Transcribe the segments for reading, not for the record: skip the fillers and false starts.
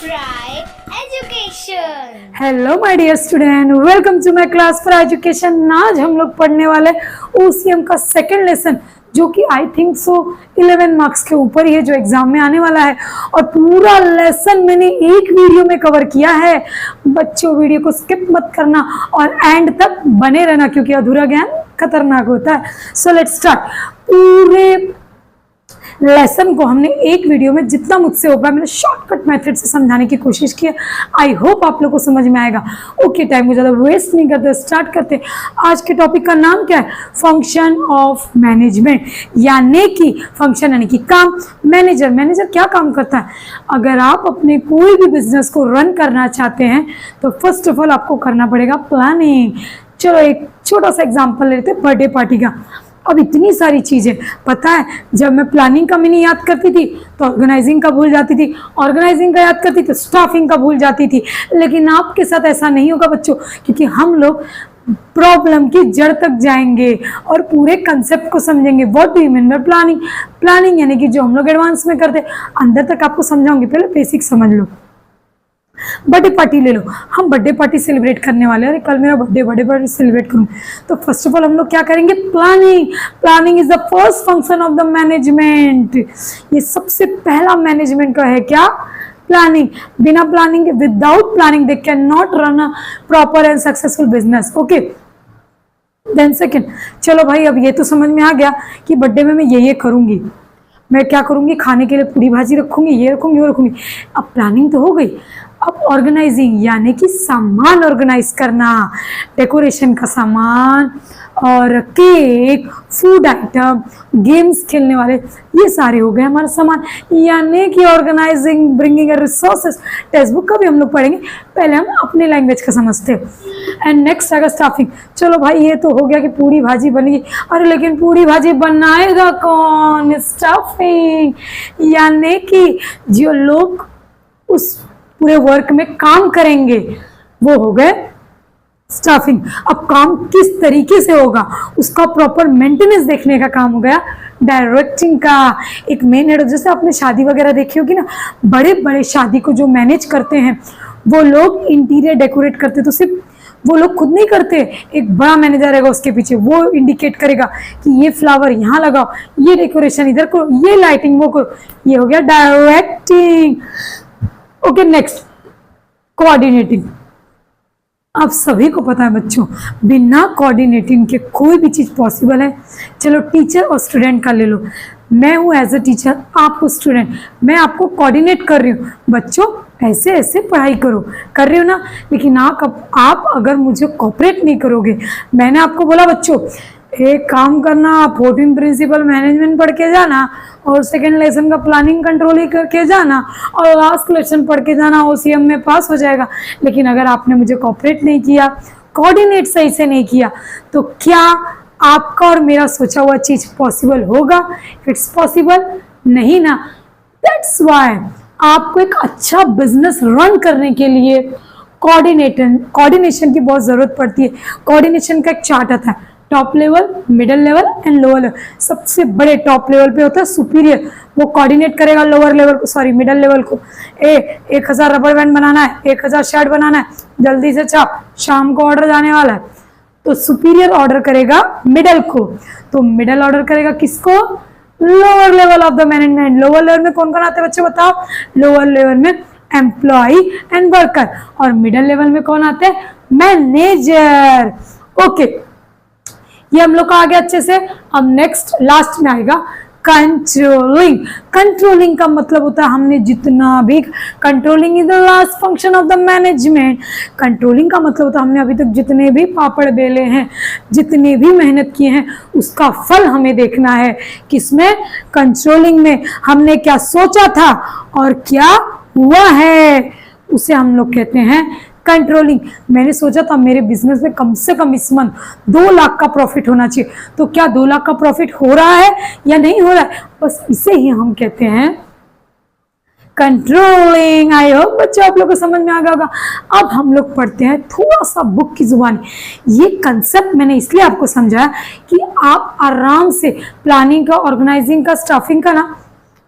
Try Education। Hello my dear student, welcome to my class for education. आज हम लोग पढ़ने वाले ओसीएम का सेकंड लेसन, जो कि आई थिंक सो 11 मार्क्स के ऊपर ही है, जो एग्जाम में आने वाला है। और पूरा लेसन मैंने एक वीडियो में कवर किया है। बच्चों, वीडियो को स्किप मत करना और एंड तक बने रहना, क्योंकि अधूरा ज्ञान खतरनाक होता है। So let's start. पूरे लेसन को हमने एक वीडियो में जितना मुझसे हो पाया मैंने शॉर्टकट मेथड से समझाने की कोशिश की है। आई होप आप लोग को समझ में आएगा। ओके, टाइम को ज़्यादा वेस्ट नहीं करते, स्टार्ट करते। आज के टॉपिक का नाम क्या है? फंक्शन ऑफ मैनेजमेंट, यानी कि फंक्शन यानी कि काम। मैनेजर क्या काम करता है? अगर आप अपने कोई भी बिजनेस को रन करना चाहते हैं तो फर्स्ट ऑफ ऑल आपको करना पड़ेगा प्लानिंग। चलो एक छोटा सा एग्जाम्पल लेते हैं, बर्थडे पार्टी का। अब इतनी सारी चीज़ें, पता है जब मैं प्लानिंग का मैंने याद करती थी तो ऑर्गेनाइजिंग का भूल जाती थी, ऑर्गेनाइजिंग का याद करती तो स्टाफिंग का भूल जाती थी। लेकिन आपके साथ ऐसा नहीं होगा बच्चों, क्योंकि हम लोग प्रॉब्लम की जड़ तक जाएंगे और पूरे कंसेप्ट को समझेंगे। What do you mean by planning? Planning यानी कि जो हम लोग एडवांस में करते, अंदर तक आपको समझाऊंगी, पहले बेसिक समझ लो। बर्थडे पार्टी ले लो, हम बर्थडे पार्टी सेलिब्रेट करने वाले हैं। अरे कल मेरा बर्थडे पार्टी सेलिब्रेट करूँ, तो फर्स्ट ऑफ ऑल हम लोग क्या करेंगे? Planning. Planning is the first function of the management. ये सबसे पहला मैनेजमेंट का है क्या? प्लानिंग। बिना प्लानिंग के, without planning they can not run a proper and successful business. Okay, then second, चलो भाई अब ये तो समझ में आ गया कि बर्थडे में मैं ये करूंगी। मैं क्या करूंगी? खाने के लिए पूरी भाजी रखूंगी, ये रखूंगी, वो रखूंगी। अब प्लानिंग तो हो गई। अब ऑर्गेनाइजिंग यानी कि सामान ऑर्गेनाइज करना, डेकोरेशन का सामान और केक, फूड आइटम, गेम्स खेलने वाले, ये सारे हो गए हमारा सामान, यानी कि organising, bringing resources. Text book का भी हम लोग पढ़ेंगे, पहले हम अपने लैंग्वेज का समझते हैं। एंड नेक्स्ट आएगा स्टाफिंग। चलो भाई ये तो हो गया कि पूरी भाजी बनेगी। अरे लेकिन पूरी भाजी बनाएगा कौन? स्टाफिंग, यानी कि जो लोग उस पूरे वर्क में काम करेंगे वो हो गए स्टाफिंग। अब काम किस तरीके से होगा उसका प्रॉपर मेंटेनेंस देखने का काम हो गया डायरेक्टिंग का। एक मेन हेड, जैसे आपने शादी वगैरह देखी होगी ना, बड़े बड़े शादी को जो मैनेज करते हैं वो लोग इंटीरियर डेकोरेट करते, तो सिर्फ वो लोग खुद नहीं करते, एक बड़ा मैनेजर रहेगा उसके पीछे, वो इंडिकेट करेगा कि ये फ्लावर यहाँ लगाओ, ये डेकोरेशन इधर करो, ये लाइटिंग वो करो। ये हो गया डायरेक्टिंग। Okay, next coordinating. आप सभी को पता है बच्चों, बिना कोऑर्डिनेटिंग के कोई भी चीज़ पॉसिबल है। चलो टीचर और स्टूडेंट का ले लो। मैं हूँ एज अ टीचर, आप हो स्टूडेंट, मैं आपको कोऑर्डिनेट कर रही हूँ, बच्चों ऐसे ऐसे पढ़ाई करो, कर रही हो ना। लेकिन आप अगर मुझे कोऑपरेट नहीं करोगे, मैंने आपको बोला बच्चों एक काम करना, 14 प्रिंसिपल मैनेजमेंट पढ़ के जाना और सेकंड लेसन का प्लानिंग कंट्रोलिंग करके जाना और लास्ट लेसन पढ़ के जाना, ओसीएम में पास हो जाएगा। लेकिन अगर आपने मुझे कोऑपरेट नहीं किया, कोऑर्डिनेट सही से नहीं किया, तो क्या आपका और मेरा सोचा हुआ चीज पॉसिबल होगा? इट्स पॉसिबल नहीं ना। दैट्स व्हाई आपको एक अच्छा बिजनेस रन करने के लिए कोऑर्डिनेशन की बहुत जरूरत पड़ती है। कोऑर्डिनेशन का एक चार्ट आता है, top level, middle level and lower level. सबसे बड़े टॉप लेवल पे होता है सुपीरियर, वो कोऑर्डिनेट करेगा लोअर लेवल को, सॉरी मिडिल लेवल को। 1000 रबर बैंड बनाना है, 1000 शर्ट बनाना है, जल्दी से छाप, शाम को ऑर्डर जाने वाला है। तो सुपीरियर ऑर्डर करेगा मिडिल को, तो मिडिल ऑर्डर करेगा किसको? Lower level of the management. Lower level में कौन कौन आते हैं बच्चे बताओ? लोअर लेवल में एम्प्लॉय एंड वर्कर, और मिडिल लेवल में कौन आते हैं? मैनेजर। ओके, ये हम लोग का आ गया अच्छे से। अब नेक्स्ट लास्ट में आएगा कंट्रोलिंग। कंट्रोलिंग का मतलब होता है हमने जितना भी, controlling is the last function of the management. Controlling का मतलब होता है हमने अभी तक जितने भी पापड़ बेले हैं, जितने भी मेहनत किए हैं, उसका फल हमें देखना है। किसमें? कंट्रोलिंग में। हमने क्या सोचा था और क्या हुआ है, उसे हम लोग कहते हैं कंट्रोलिंग। मैंने सोचा था मेरे बिजनेस में कम से कम इस मंथ 2 लाख का प्रॉफिट होना चाहिए, तो क्या 2 लाख का प्रॉफिट हो रहा है या नहीं हो रहा है? बस इसे ही हम कहते हैं कंट्रोलिंग। आई होप बच्चों आप लोग को समझ में आ गया होगा। अब हम लोग पढ़ते हैं थोड़ा सा बुक की जुबान। ये कंसेप्ट मैंने इसलिए आपको समझाया कि आप आराम से प्लानिंग का, ऑर्गेनाइजिंग का, स्टाफिंग का ना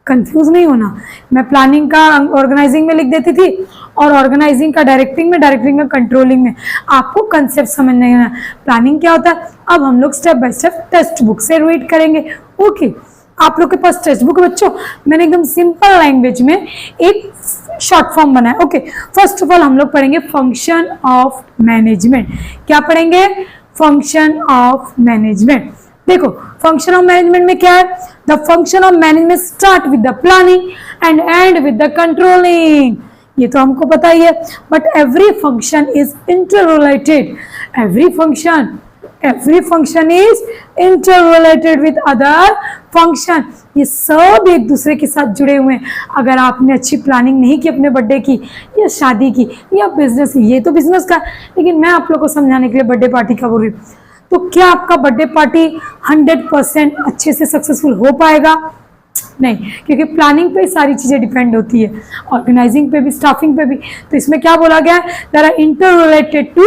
कंफ्यूज नहीं होना। मैं प्लानिंग का ऑर्गेनाइजिंग में लिख देती थी और ऑर्गेनाइजिंग का डायरेक्टिंग में, डायरेक्टिंग का कंट्रोलिंग में। आपको कंसेप्ट समझना है। प्लानिंग क्या होता है अब हम लोग step by step text book से रीड करेंगे। ओके, आप लोग के पास टेक्स्ट बुक है बच्चों, मैंने एकदम सिंपल लैंग्वेज में एक शॉर्ट फॉर्म बनाया। ओके, फर्स्ट ऑफ ऑल हम लोग पढ़ेंगे फंक्शन ऑफ मैनेजमेंट। क्या पढ़ेंगे? Function of management. देखो फंक्शन ऑफ मैनेजमेंट में क्या है? The function of management start with the planning and and with the controlling. ये तो हमको पता ही है, but every function is interrelated. Every function is interrelated with other function. ये सब एक दूसरे के साथ जुड़े हुए हैं। अगर आपने अच्छी प्लानिंग नहीं की अपने बर्थडे की या शादी की या बिजनेस, ये तो बिजनेस का, लेकिन मैं आप लोग को समझाने के लिए बर्थडे पार्टी का बोल रही हूँ। तो क्या आपका बर्थडे पार्टी 100% अच्छे से सक्सेसफुल हो पाएगा? नहीं, क्योंकि प्लानिंग पे सारी चीजें डिपेंड होती है, ऑर्गेनाइजिंग पे भी, स्टाफिंग पे भी। तो इसमें क्या बोला गया है? There are interrelated to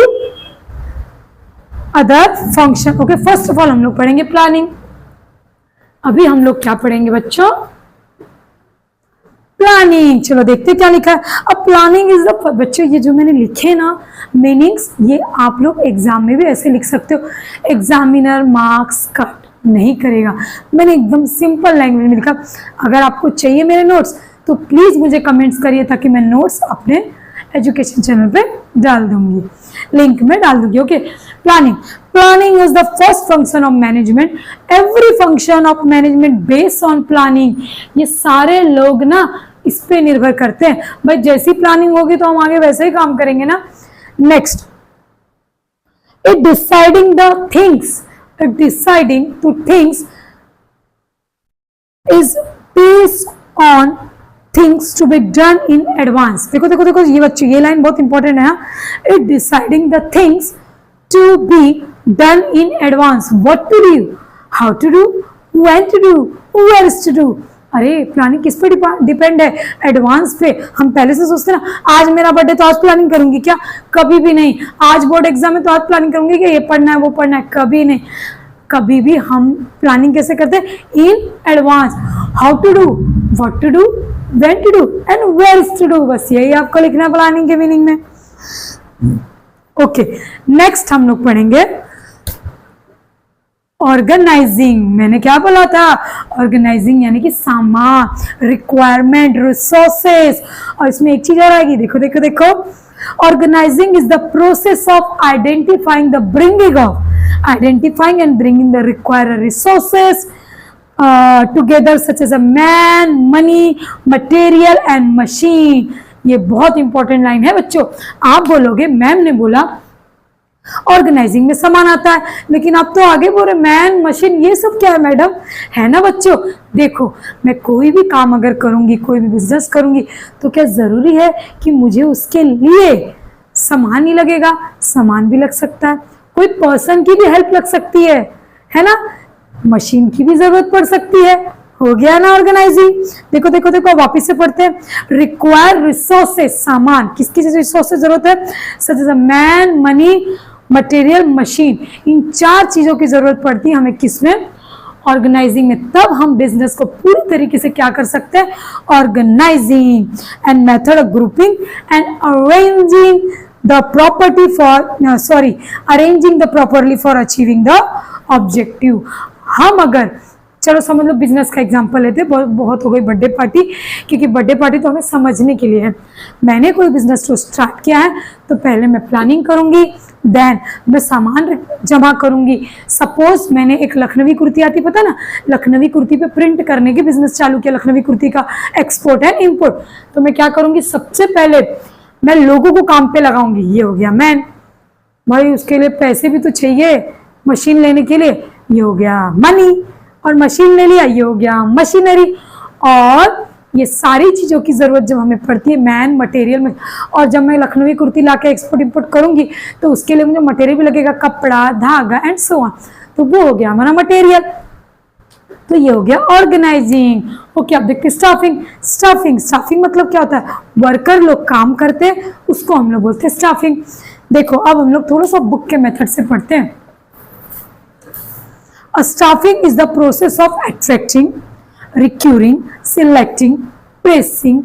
other function. Okay, first of all हम लोग पढ़ेंगे प्लानिंग। अभी हम लोग क्या पढ़ेंगे बच्चों? प्लानिंग। चलो देखते क्या लिखा है। अब प्लानिंग इज द, बच्चों ये जो मैंने लिखे ना मीनिंग्स, ये आप लोग एग्जाम में भी ऐसे लिख सकते हो। एग्जामिनर मार्क्स कट नहीं करेगा, मैंने एकदम सिंपल लैंग्वेज में लिखा। अगर आपको चाहिए मेरे नोट्स तो प्लीज मुझे कमेंट्स करिए, ताकि मैं नोट्स अपने एजुकेशन चैनल पे डाल दूंगी, लिंक में डाल दूंगी। Okay, planning is the first function of management. Every function of management based on planning. ये सारे लोग ना इस पे निर्भर करते हैं। भाई जैसी प्लानिंग होगी तो हम आगे वैसे ही काम करेंगे ना। Next, it deciding the things, deciding to things is based on things to be done in advance। देखो देखो देखो ये बच्चे, ये लाइन बहुत इंपॉर्टेंट है। It deciding the things to be done in advance, what to do, how to do, when to do, where to do। अरे planning किस पे डिपेंड है? एडवांस पे। हम पहले से सोचते हैं ना, आज मेरा बर्थडे तो आज प्लानिंग करूंगी क्या? कभी भी नहीं। आज बोर्ड एग्जाम है तो आज प्लानिंग करूंगी क्या ये पढ़ना है वो पढ़ना है? कभी नहीं। कभी भी हम प्लानिंग कैसे करते हैं? In advance. How to do, what to do, when to do and where to do. बस यही आपको लिखना प्लानिंग के मीनिंग में। ओके, नेक्स्ट हम लोग पढ़ेंगे ऑर्गेनाइजिंग। मैंने क्या बोला था? ऑर्गेनाइजिंग यानी कि सामान, रिक्वायरमेंट, रिसोर्सेस। और इसमें एक चीज और आएगी, देखो देखो देखो। Organising is the process of identifying and bringing the required resources together, such as a man, money, material and machine. ये बहुत इंपॉर्टेंट लाइन है बच्चों। आप बोलोगे मैम ने बोला ऑर्गेनाइजिंग में सामान आता है, लेकिन आप तो आगे बोल रहे मैन, मशीन, ये सब क्या है मैडम? है ना बच्चों। देखो मैं कोई भी काम अगर करूंगी, कोई भी बिजनेस करूंगी, तो क्या जरूरी है कि मुझे उसके लिए सामान ही लगेगा? सामान भी लग सकता है, कोई पर्सन की भी हेल्प लग सकती है ना, मशीन की भी जरूरत पड़ सकती है। हो गया ना ऑर्गेनाइजिंग। देखो देखो देखो वापिस से पढ़ते हैं। रिक्वायर रिसोर्सेस, सामान, किसकी रिसोर्सेस जरूरत है? Such as a man, money, material, machine. इन चार चीजों की जरूरत पड़ती है हमें किसमें? ऑर्गेनाइजिंग में। तब हम बिजनेस को पूरी तरीके से क्या कर सकते हैं? Organising and method of grouping and arranging the property for arranging the properly for achieving the objective. हम अगर चलो समझ लो बिजनेस का एग्जांपल लेते हैं, बहुत हो गई बर्थडे पार्टी, क्योंकि बर्थडे पार्टी तो हमें समझने के लिए है। मैंने कोई बिजनेस तो स्टार्ट किया है, तो पहले मैं प्लानिंग करूंगी, देन मैं सामान जमा करूंगी। सपोज मैंने एक लखनवी कुर्ती आती, पता ना, लखनवी कुर्ती पे प्रिंट करने के बिजनेस चालू किया, लखनवी कुर्ती का एक्सपोर्ट एंड इंपोर्ट। तो मैं क्या करूंगी? सबसे पहले मैं लोगों को काम पे लगाऊंगी। ये हो गया मैन, भाई उसके लिए पैसे भी तो चाहिए मशीन लेने के लिए। ये हो गया मनी, और मशीन ले लिया, ये हो गया मशीनरी। और ये सारी चीजों की जरूरत जब हमें पड़ती है, मैन, मटेरियल में। और जब मैं लखनवी कुर्ती लाके एक्सपोर्ट इंपोर्ट करूंगी तो उसके लिए मुझे मटेरियल भी लगेगा, कपड़ा, धागा एंड सो ऑन। तो वो हो गया हमारा मटेरियल। तो ये हो गया ऑर्गेनाइजिंग। ओके, अब देखते स्टाफिंग मतलब क्या होता है? वर्कर लोग काम करते हैं, उसको हम लोग बोलते हैं स्टाफिंग। देखो अब हम लोग थोड़ा सा बुक के मेथड से पढ़ते हैं। Staffing is the process of attracting, recruiting, selecting, placing,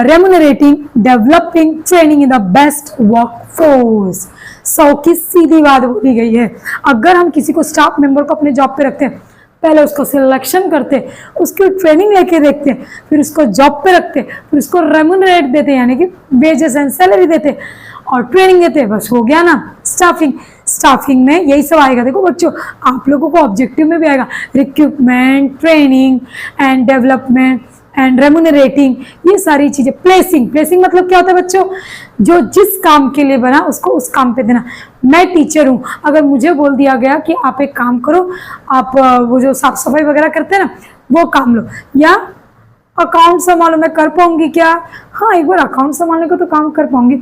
remunerating, developing, training in the best workforce. 100 की सीधी बात बोली गई है। अगर हम किसी को स्टाफ मेंबर को अपने जॉब पे रखते हैं, पहले उसको सिलेक्शन करते, उसकी ट्रेनिंग लेके देखते, फिर उसको जॉब पे रखते, फिर उसको रेम्यूनरेट देते यानी कि वेजेस एंड सैलरी देते और ट्रेनिंग देते, बस हो गया ना स्टाफिंग। स्टाफिंग में यही सब आएगा। देखो बच्चों, आप लोगों को ऑब्जेक्टिव में भी आएगा recruitment, training and development and remunerating, ये सारी चीजें। प्लेसिंग, प्लेसिंग मतलब क्या होता है बच्चों, जो जिस काम के लिए बना उसको उस काम पे देना। मैं टीचर हूँ, अगर मुझे बोल दिया गया कि आप एक काम करो, आप वो जो साफ सफाई वगैरह करते हैं ना वो काम लो, या अकाउंट संभालो, मैं कर पाऊंगी क्या? हाँ, एक बार अकाउंट संभालने को तो काम कर पाऊंगी,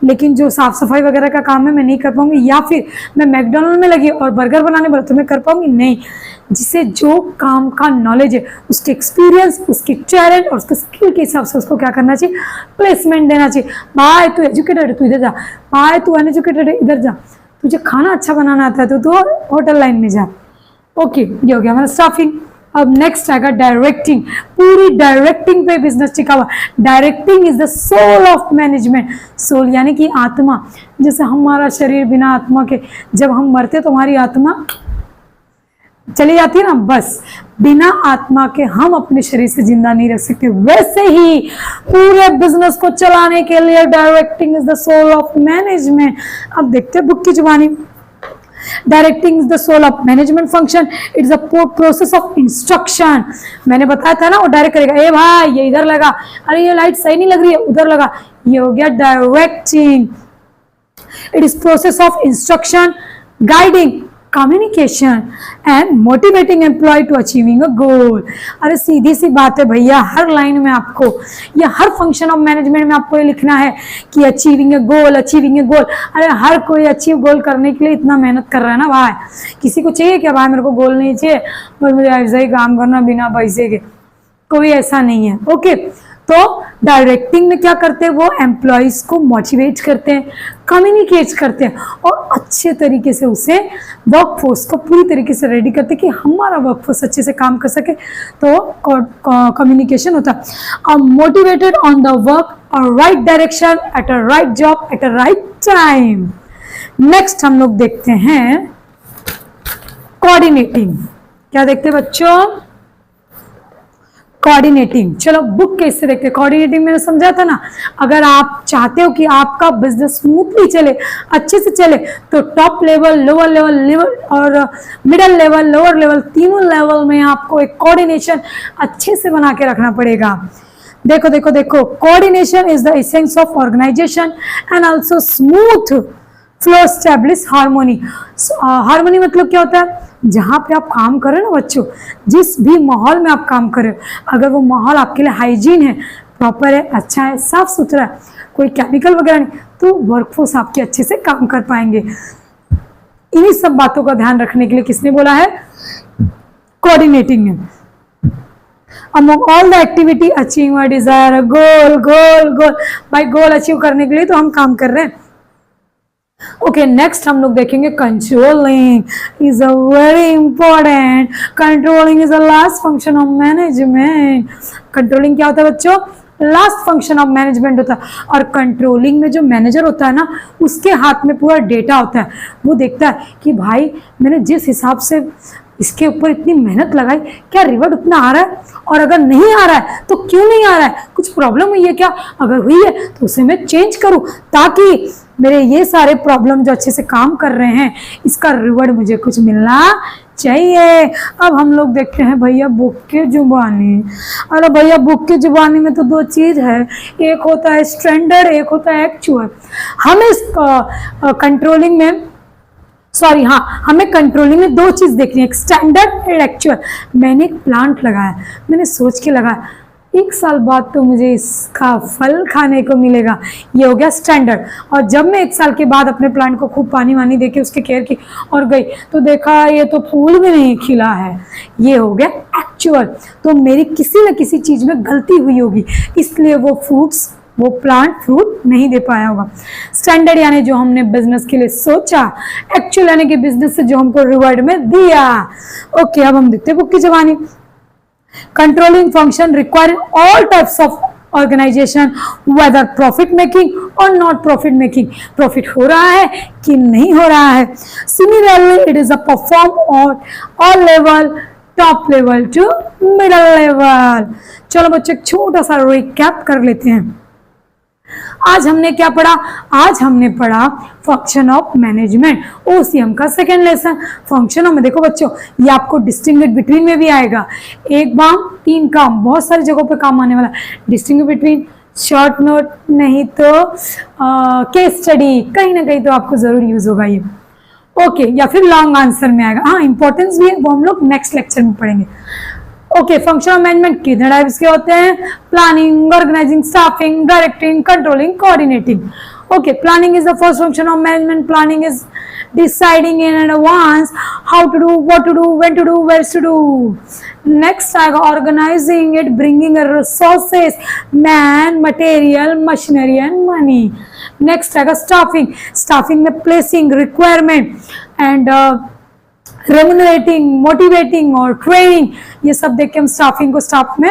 लेकिन जो साफ सफाई वगैरह का काम है मैं नहीं कर पाऊंगी। या फिर मैं मैकडोनल्ड में लगी और बर्गर बनाने बोला तो मैं कर पाऊंगी? नहीं। जिसे जो काम का नॉलेज है, उसके एक्सपीरियंस, उसकी टैलेंट और उसके स्किल के हिसाब से उसको क्या करना चाहिए? प्लेसमेंट देना चाहिए। भाई तू एजुकेटेड है, तू इधर जा। भाई तू अनएजुकेटेड है, इधर जा। तुझे खाना अच्छा बनाना आता है तो होटल लाइन में जा। ओके, ये हो गया हमारा स्टाफिंग। अब नेक्स्ट आएगा डायरेक्टिंग। पूरी डायरेक्टिंग पे बिजनेस टिका हुआ। Directing is the soul of management. Soul यानी कि आत्मा। जैसे हमारा शरीर बिना आत्मा के, जब हम मरते तो हमारी आत्मा चली जाती है ना, बस बिना आत्मा के हम अपने शरीर से जिंदा नहीं रख सकते। वैसे ही पूरे बिजनेस को चलाने के लिए directing is the soul of management. अब देखते हैं बुक की जुबानी। Directing is the soul of management function. It's a process of instruction. मैंने बताया था ना, वो डायरेक्ट करेगा, ए भाई ये इधर लगा, अरे ये लाइट सही नहीं लग रही है, उधर लगा। ये हो गया directing. It is process of instruction, guiding, communication and motivating employ to achieving a goal. अरे सीधी सी बात है भैया, हर लाइन में आपको या हर फंक्शन ऑफ मैनेजमेंट में आपको ये लिखना है कि achieving a goal, achieving a goal. अरे हर कोई अचीव गोल करने के लिए इतना मेहनत कर रहा है ना भाई। किसी को चाहिए क्या भाई मेरे को गोल नहीं चाहिए, बस मुझे ऐसा ही काम करना बिना पैसे के? कोई ऐसा नहीं है। ओके, तो डायरेक्टिंग में क्या करते हैं, वो एम्प्लॉयज को मोटिवेट करते हैं, कम्युनिकेट करते हैं और अच्छे तरीके से उसे वर्कफोर्स को पूरी तरीके से रेडी करते हैं कि हमारा वर्कफोर्स अच्छे से काम कर सके। तो कम्युनिकेशन होता है। मोटिवेटेड ऑन द वर्क और right direction at a right job at a right time. Next हम लोग देखते हैं कोऑर्डिनेटिंग। क्या देखते हैं बच्चों? कोऑर्डिनेटिंग। चलो बुक के इससे देखते हैं। कोऑर्डिनेटिंग मैंने समझा था ना, अगर आप चाहते हो कि आपका बिजनेस स्मूथली चले, अच्छे से चले, तो टॉप लेवल, लोअर लेवल और मिडिल लेवल, लोअर लेवल, तीनों लेवल में आपको एक कोऑर्डिनेशन अच्छे से बना के रखना पड़ेगा। देखो देखो देखो, coordination is the essence of organisation and also smooth flow establish harmony. Harmony मतलब क्या होता है? जहाँ पे आप काम कर रहे हो ना बच्चों, जिस भी माहौल में आप काम कर रहे हो, अगर वो माहौल आपके लिए हाइजीन है, प्रॉपर है, अच्छा है, साफ सुथरा है, कोई केमिकल वगैरह नहीं, तो वर्कफोर्स आपके अच्छे से काम कर पाएंगे। इन्हीं सब बातों का ध्यान रखने के लिए किसने बोला है? कोऑर्डिनेटिंग में। Among all the activity achieving a desire, गोल गोल गोल, भाई गोल अचीव करने के लिए तो हम काम कर रहे हैं। ओके, नेक्स्ट हम लोग देखेंगे controlling is a very important. Controlling is a last function of management. Controlling क्या होता है बच्चों? लास्ट फंक्शन ऑफ मैनेजमेंट होता है। और कंट्रोलिंग में जो मैनेजर होता है ना, उसके हाथ में पूरा डेटा होता है। वो देखता है कि भाई मैंने जिस हिसाब से इसके ऊपर इतनी मेहनत लगाई, क्या रिवॉर्ड उतना आ रहा है? और अगर नहीं आ रहा है तो क्यों नहीं आ रहा है? कुछ प्रॉब्लम हुई है क्या? अगर हुई है तो उसे मैं चेंज करूं, ताकि मेरे ये सारे प्रॉब्लम जो अच्छे से काम कर रहे हैं, इसका रिवॉर्ड मुझे कुछ मिलना चाहिए। अब हम लोग देखते हैं भैया बुक की जुबानी। अरे भैया बुक की जुबानी में तो दो चीज है, एक होता है स्टैंडर्ड, एक होता है एक्चुअल। हमें इस कंट्रोलिंग में हमें कंट्रोलिंग में दो चीज देखनी है, एक स्टैंडर्ड और एक्चुअल। मैंने एक प्लांट लगाया, मैंने सोच के लगाया, 1 साल बाद तो मुझे इसका फल खाने को मिलेगा, ये हो गया स्टैंडर्ड। और जब मैं 1 साल के बाद अपने प्लांट को खूब पानी वानी देके उसके केयर की और गई, तो देखा ये तो फूल भी नहीं खिला है, ये हो गया एक्चुअल। तो मेरी किसी न किसी चीज में गलती हुई होगी, इसलिए वो प्लांट फ्रूट नहीं दे पाया होगा। स्टैंडर्ड यानी जो हमने बिजनेस के लिए सोचा, एक्चुअल यानी कि बिजनेस से जो हमको रिवॉर्ड में दिया। ओके, अब हम देखते हैं बुक की जुबानी। Controlling function require all types of organization, whether profit making or not profit making. Profit हो रहा है कि नहीं हो रहा है. Similarly, it is a perform on all level, top level to middle level. चलो बच्चों एक छोटा सा रिकैप कर लेते हैं. आज हमने क्या पढ़ा? आज हमने पढ़ा फंक्शन ऑफ मैनेजमेंट, ओसीएम का सेकेंड लेसन. फंक्शन में देखो बच्चों, ये आपको डिस्टिंग्विश बिटवीन में भी आएगा. एक बाम तीन काम, बहुत सारी जगहों पे काम आने वाला. डिस्टिंग्विश बिटवीन, शॉर्ट नोट, नहीं तो केस स्टडी, कहीं ना कहीं तो आपको जरूर यूज होगा ये. ओके, या फिर लॉन्ग आंसर में आएगा. हाँ, इंपॉर्टेंस भी है, वो हम लोग नेक्स्ट लेक्चर में पढ़ेंगे. ओके, फंक्शन ऑफ मैनेजमेंट कितने टाइप्स के होते हैं? Planning, organising, staffing, directing, controlling, coordinating. Okay, planning is the first function of management. Planning is deciding in advance how to do, what to do, when to do, where to do. Next आएगा organizing it, bringing resources, man, material, machinery and money. Next आएगा staffing. Staffing में placing, requirement and remunerating, motivating और training, ये सब देख के हम staffing को स्टाफ में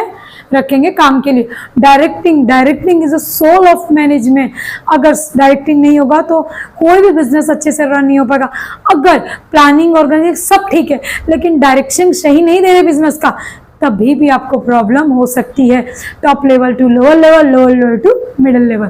रखेंगे काम के लिए. Directing, directing is a soul of management. अगर डायरेक्टिंग नहीं होगा तो कोई भी बिजनेस अच्छे से रन नहीं हो पाएगा. अगर प्लानिंग, ऑर्गेनाइजिंग सब ठीक है लेकिन डायरेक्शन सही नहीं दे रहे बिजनेस का, तभी भी आपको प्रॉब्लम हो सकती है. Top level to lower level, lower level to middle level.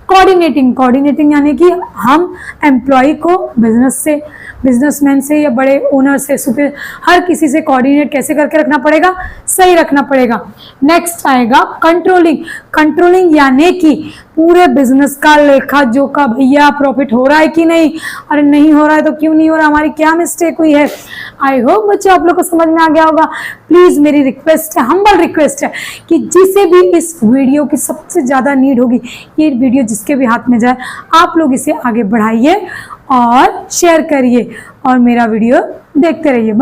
Coordinating, coordinating यानी कि हम एम्प्लॉय को बिजनेस से, बिजनेसमैन से या बड़े ओनर से, सुपर, हर किसी से कोऑर्डिनेट कैसे करके रखना पड़ेगा? सही रखना पड़ेगा. नेक्स्ट आएगा कंट्रोलिंग. कंट्रोलिंग यानी कि पूरे बिजनेस का लेखा जोखा, भैया प्रॉफिट हो रहा है कि नहीं, अरे नहीं हो रहा है तो क्यों नहीं हो रहा, हमारी क्या मिस्टेक हुई है. आई होप बच्चों आप लोग को समझ में आ गया होगा. प्लीज मेरी रिक्वेस्ट है, हम्बल रिक्वेस्ट है कि जिसे भी इस वीडियो की सबसे ज्यादा नीड होगी, ये वीडियो जिसके भी हाथ में जाए, आप लोग इसे आगे बढ़ाइए और शेयर करिए और मेरा वीडियो देखते रहिए.